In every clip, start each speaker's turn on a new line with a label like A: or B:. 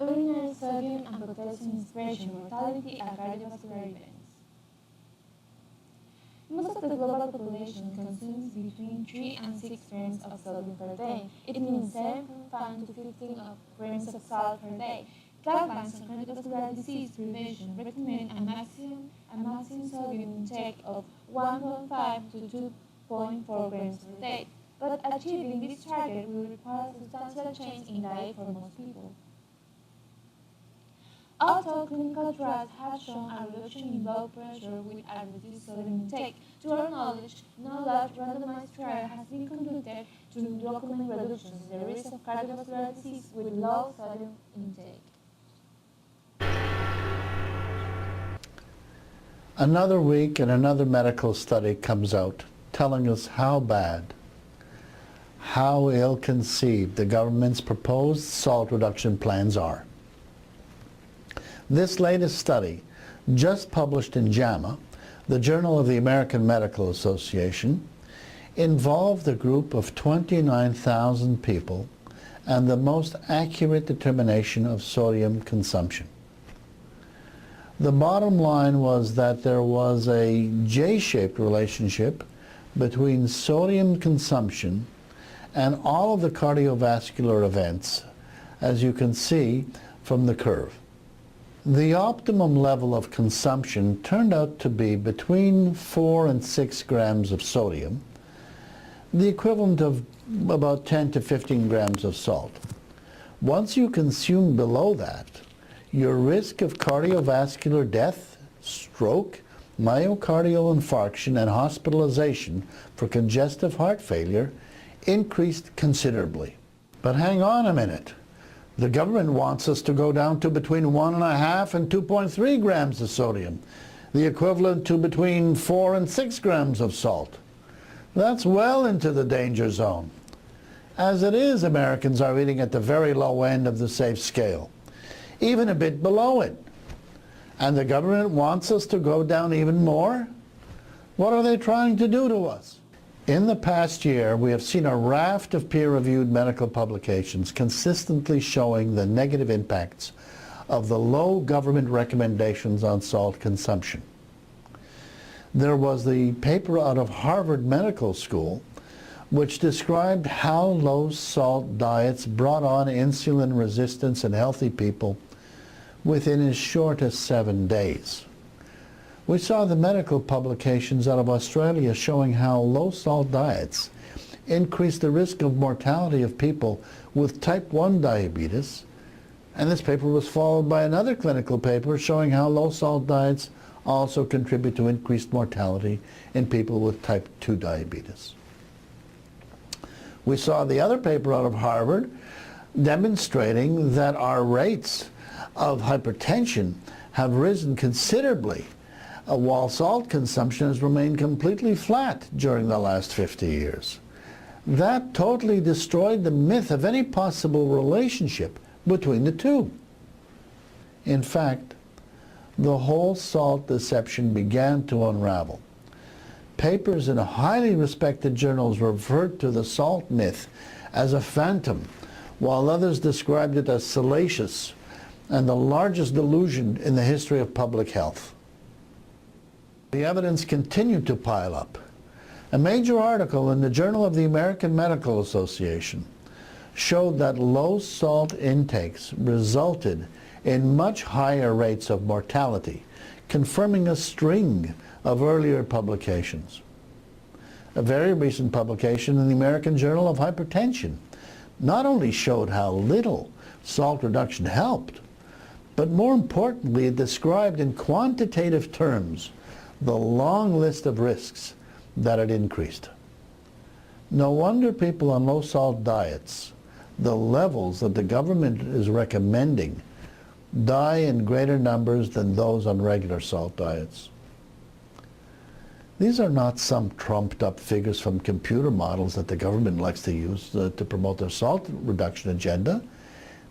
A: Urinary sodium and potassium expression, mortality, and cardiovascular events. Most of the global population consumes between 3 and 6 grams of sodium per day. It means 7.5 to 15 grams of salt per day. Guidelines on cardiovascular disease prevention recommend a maximum sodium intake of 1.5 to 2.4 grams per day. But achieving this target will require substantial change in diet for most people. Although clinical trials have shown a reduction in blood pressure with a reduced sodium intake, to our knowledge, no large randomized trial has been conducted to document reductions in the risk of cardiovascular disease with low sodium intake.
B: Another week and another medical study comes out telling us how bad, how ill-conceived the government's proposed salt reduction plans are. This latest study, just published in JAMA, the Journal of the American Medical Association, involved a group of 29,000 people and the most accurate determination of sodium consumption. The bottom line was that there was a J-shaped relationship between sodium consumption and all of the cardiovascular events, as you can see from the curve. The optimum level of consumption turned out to be between 4 and 6 grams of sodium, the equivalent of about 10 to 15 grams of salt. Once you consume below that, your risk of cardiovascular death, stroke, myocardial infarction, and hospitalization for congestive heart failure increased considerably. But hang on a minute. The government wants us to go down to between 1.5 and 2.3 grams of sodium, the equivalent to between 4 and 6 grams of salt. That's well into the danger zone. As it is, Americans are eating at the very low end of the safe scale, even a bit below it. And the government wants us to go down even more? What are they trying to do to us? In the past year, we have seen a raft of peer-reviewed medical publications consistently showing the negative impacts of the low government recommendations on salt consumption. There was the paper out of Harvard Medical School which described how low salt diets brought on insulin resistance in healthy people within as short as 7 days. We saw the medical publications out of Australia showing how low-salt diets increase the risk of mortality of people with type 1 diabetes, and this paper was followed by another clinical paper showing how low-salt diets also contribute to increased mortality in people with type 2 diabetes. We saw the other paper out of Harvard demonstrating that our rates of hypertension have risen considerably while salt consumption has remained completely flat during the last 50 years. That totally destroyed the myth of any possible relationship between the two. In fact, the whole salt deception began to unravel. Papers in highly respected journals referred to the salt myth as a phantom, while others described it as salacious and the largest delusion in the history of public health. The evidence continued to pile up. A major article in the Journal of the American Medical Association showed that low salt intakes resulted in much higher rates of mortality, confirming a string of earlier publications. A very recent publication in the American Journal of Hypertension not only showed how little salt reduction helped, but more importantly, it described in quantitative terms the long list of risks that it increased. No wonder people on low-salt diets, the levels that the government is recommending, die in greater numbers than those on regular salt diets. These are not some trumped-up figures from computer models that the government likes to use to promote their salt reduction agenda.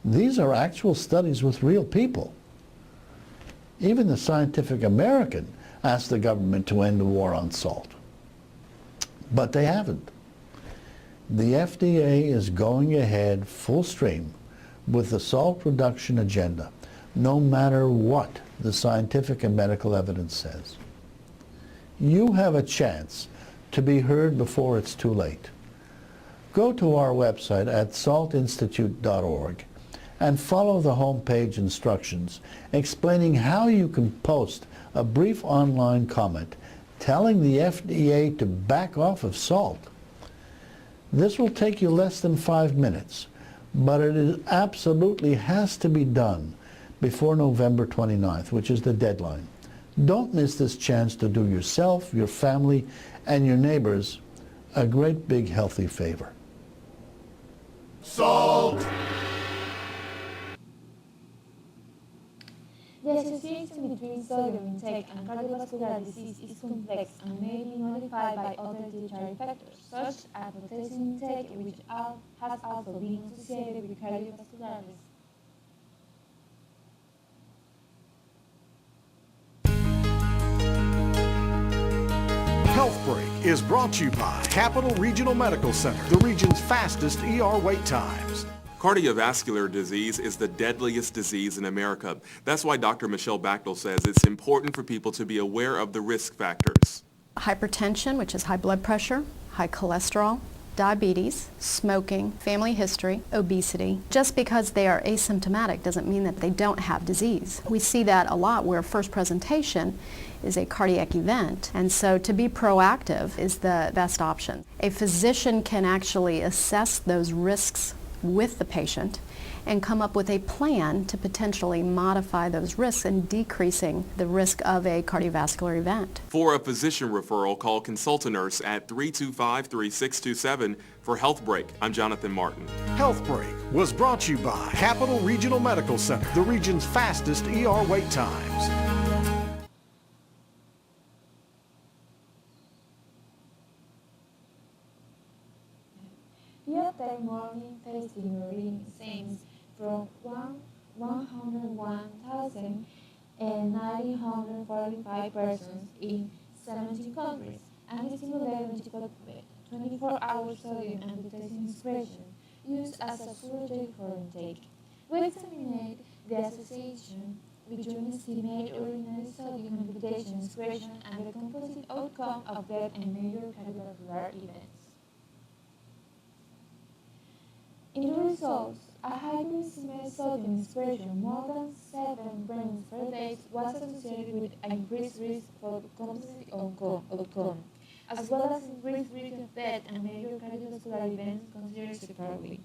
B: These are actual studies with real people. Even the Scientific American asked the government to end the war on salt. But they haven't. The FDA is going ahead full stream with the salt reduction agenda, no matter what the scientific and medical evidence says. You have a chance to be heard before it's too late. Go to our website at saltinstitute.org and follow the homepage instructions explaining how you can post a brief online comment telling the FDA to back off of salt. This will take you less than 5 minutes, but it absolutely has to be done before November 29th, which is the deadline. Don't miss this chance to do yourself, your family, and your neighbors a great big healthy favor.
C: Salt!
A: The association between sodium intake and cardiovascular disease is complex and may be modified by other dietary factors, such as potassium intake, which has also been associated with cardiovascular risk.
C: Health Break is brought to you by Capital Regional Medical Center, the region's fastest ER wait times.
D: Cardiovascular disease is the deadliest disease in America. That's why Dr. Michelle Bachtel says it's important for people to be aware of the risk factors.
E: Hypertension, which is high blood pressure, high cholesterol, diabetes, smoking, family history, obesity. Just because they are asymptomatic doesn't mean that they don't have disease. We see that a lot where first presentation is a cardiac event, and so to be proactive is the best option. A physician can actually assess those risks with the patient and come up with a plan to potentially modify those risks and decreasing the risk of a cardiovascular event.
D: For a physician referral, call Consult-A-Nurse at 325-3627 for Health Break. I'm Jonathan Martin.
C: Health Break was brought to you by Capital Regional Medical Center, the region's fastest ER wait times.
A: Yesterday morning testing urine samples from 101,945 persons in 17 countries and stimulated 24-hour sodium and potassium excretion used as a surrogate for intake. We examined the association between estimated urinary sodium and potassium excretion and the composite outcome of death and major cardiovascular events. In the results, a higher estimated sodium excretion more than 7 grams per day was associated with increased risk for the composite outcome, as well as increased risk of death and major cardiovascular events considered separately.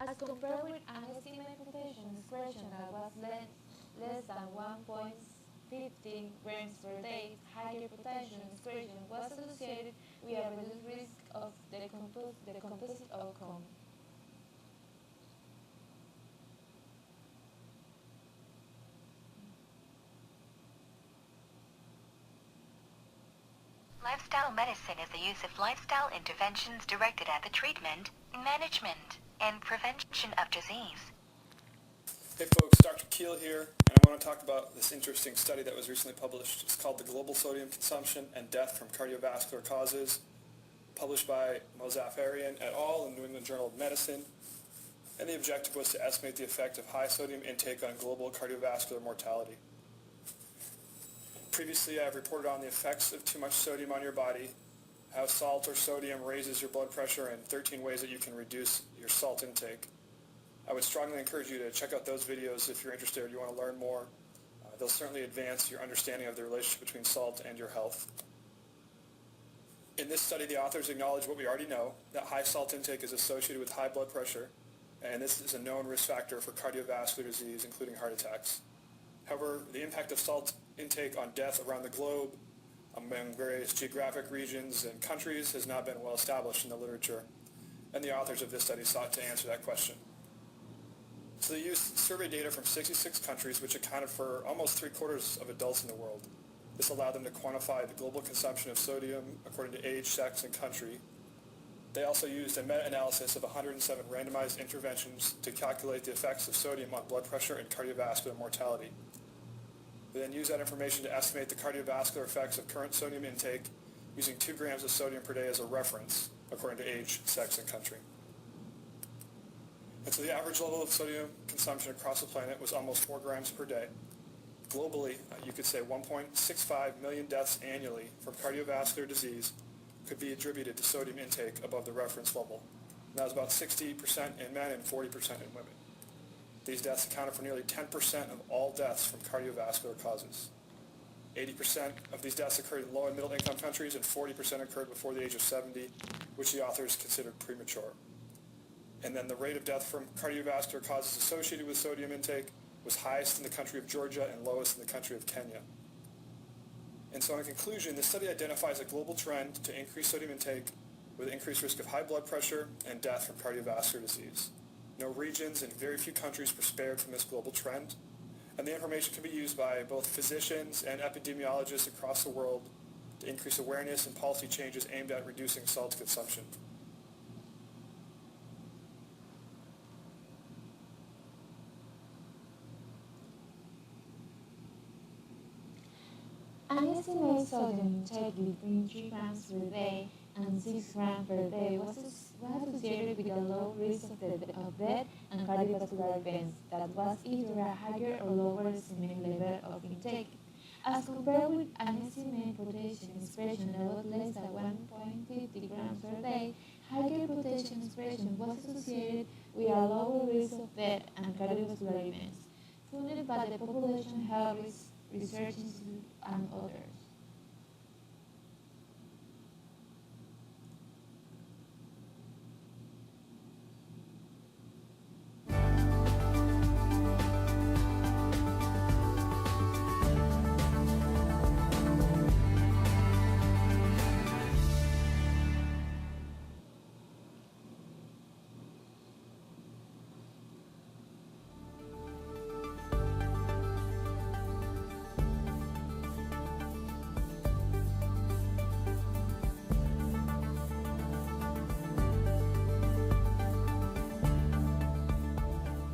A: As compared with an estimated potassium excretion that was less than 1.15 grams per day, higher potassium excretion was associated with a reduced risk of the composite outcome.
F: Lifestyle medicine is the use of lifestyle interventions directed at the treatment, management, and prevention of disease.
G: Hey folks, Dr. Keel here, and I want to talk about this interesting study that was recently published. It's called The Global Sodium Consumption and Death from Cardiovascular Causes, published by Mozaffarian et al. In New England Journal of Medicine. And the objective was to estimate the effect of high sodium intake on global cardiovascular mortality. Previously, I've reported on the effects of too much sodium on your body, how salt or sodium raises your blood pressure, and 13 ways that you can reduce your salt intake. I would strongly encourage you to check out those videos if you're interested or you want to learn more. They'll certainly advance your understanding of the relationship between salt and your health. In this study, the authors acknowledge what we already know, that high salt intake is associated with high blood pressure, and this is a known risk factor for cardiovascular disease, including heart attacks. However, the impact of salt intake on death around the globe among various geographic regions and countries has not been well established in the literature, and the authors of this study sought to answer that question. So they used survey data from 66 countries, which accounted for almost 3/4 of adults in the world. This allowed them to quantify the global consumption of sodium according to age, sex, and country. They also used a meta-analysis of 107 randomized interventions to calculate the effects of sodium on blood pressure and cardiovascular mortality. They then used that information to estimate the cardiovascular effects of current sodium intake using 2 grams of sodium per day as a reference, according to age, sex, and country. They then used that information to estimate the cardiovascular effects of current sodium intake using 2 grams of sodium per day as a reference, according to age, sex, and country. And so the average level of sodium consumption across the planet was almost 4 grams per day. Globally, you could say 1.65 million deaths annually from cardiovascular disease could be attributed to sodium intake above the reference level. And that was about 60% in men and 40% in women. These deaths accounted for nearly 10% of all deaths from cardiovascular causes. 80% of these deaths occurred in low and middle income countries, and 40% occurred before the age of 70, which the authors considered premature. And then the rate of death from cardiovascular causes associated with sodium intake was highest in the country of Georgia and lowest in the country of Kenya. And so in conclusion, this study identifies a global trend to increase sodium intake with increased risk of high blood pressure and death from cardiovascular disease. No regions and very few countries were spared from this global trend. And the information can be used by both physicians and epidemiologists across the world to increase awareness and policy changes aimed at reducing salt consumption.
A: An estimated sodium intake between 3 grams per day and 6 grams per day was associated with a low risk of death and cardiovascular events that was either a higher or lower estimated level of intake. As compared with an estimated potassium expression a lot less than 1.50 grams per day, higher potassium expression was associated with a lower risk of death and cardiovascular events, funded by the Population Health Research Institute and others.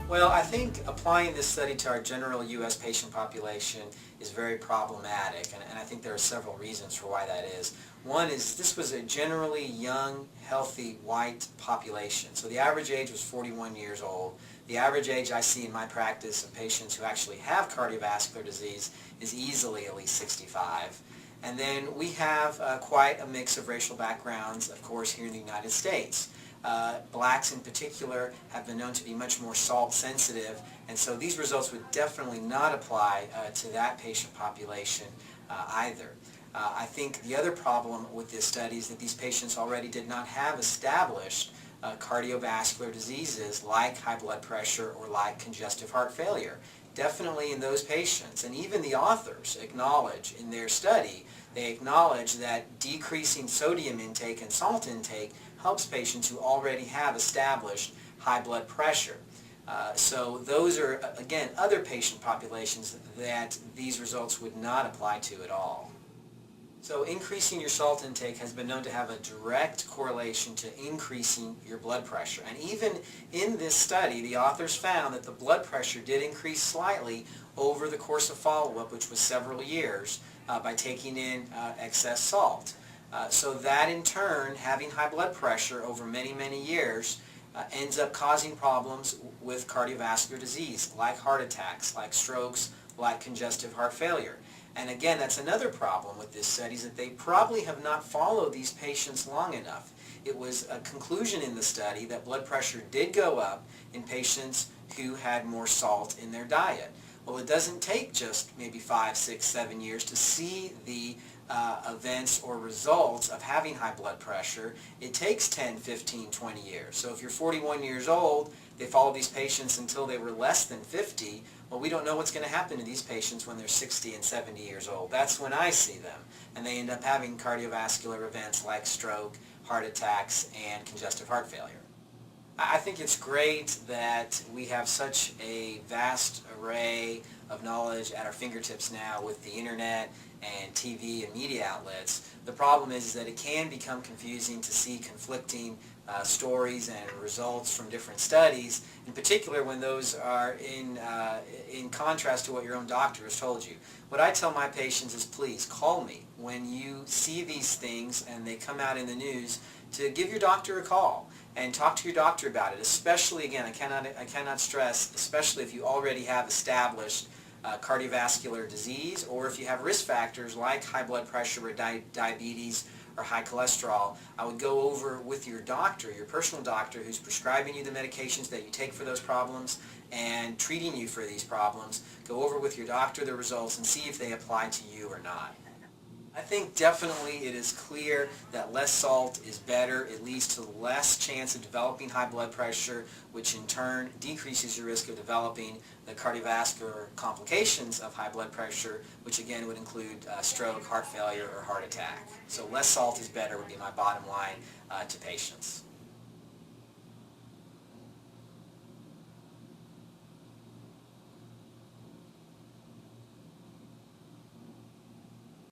H: Well, I think applying this study to our general U.S. patient population is very problematic, and I think there are several reasons for why that is. One is this was a generally young, healthy, white population. So the average age was 41 years old. The average age I see in my practice of patients who actually have cardiovascular disease is easily at least 65. And then we have quite a mix of racial backgrounds, of course, here in the United States. Blacks in particular have been known to be much more salt sensitive, and so these results would definitely not apply to that patient population either. I think the other problem with this study is that these patients already did not have established cardiovascular diseases like high blood pressure or like congestive heart failure. Definitely in those patients, and even the authors acknowledge in their study, they acknowledge that decreasing sodium intake and salt intake helps patients who already have established high blood pressure. So those are, again, other patient populations that these results would not apply to at all. So increasing your salt intake has been known to have a direct correlation to increasing your blood pressure. And even in this study, the authors found that the blood pressure did increase slightly over the course of follow-up, which was several years, by taking in excess salt. So that in turn, having high blood pressure over many, many years ends up causing problems with cardiovascular disease, like heart attacks, like strokes, like congestive heart failure. And again, that's another problem with this study, is that they probably have not followed these patients long enough. It was a conclusion in the study that blood pressure did go up in patients who had more salt in their diet. Well, it doesn't take just maybe 5, 6, 7 years to see the events or results of having high blood pressure. It takes 10, 15, 20 years. So if you're 41 years old, they followed these patients until they were less than 50. Well, we don't know what's going to happen to these patients when they're 60 and 70 years old. That's when I see them. And they end up having cardiovascular events like stroke, heart attacks, and congestive heart failure. I think it's great that we have such a vast array of knowledge at our fingertips now with the internet and TV and media outlets. The problem is that it can become confusing to see conflicting stories and results from different studies, in particular when those are in contrast to what your own doctor has told you. What I tell my patients is, please call me when you see these things and they come out in the news, to give your doctor a call and talk to your doctor about it, especially, again, I cannot stress, especially if you already have established cardiovascular disease, or if you have risk factors like high blood pressure or diabetes or high cholesterol. I would go over with your doctor, your personal doctor, who's prescribing you the medications that you take for those problems and treating you for these problems. Go over with your doctor the results and see if they apply to you or not. I think definitely it is clear that less salt is better. It leads to less chance of developing high blood pressure, which in turn decreases your risk of developing the cardiovascular complications of high blood pressure, which again would include stroke, heart failure, or heart attack. So less salt is better would be my bottom line to patients.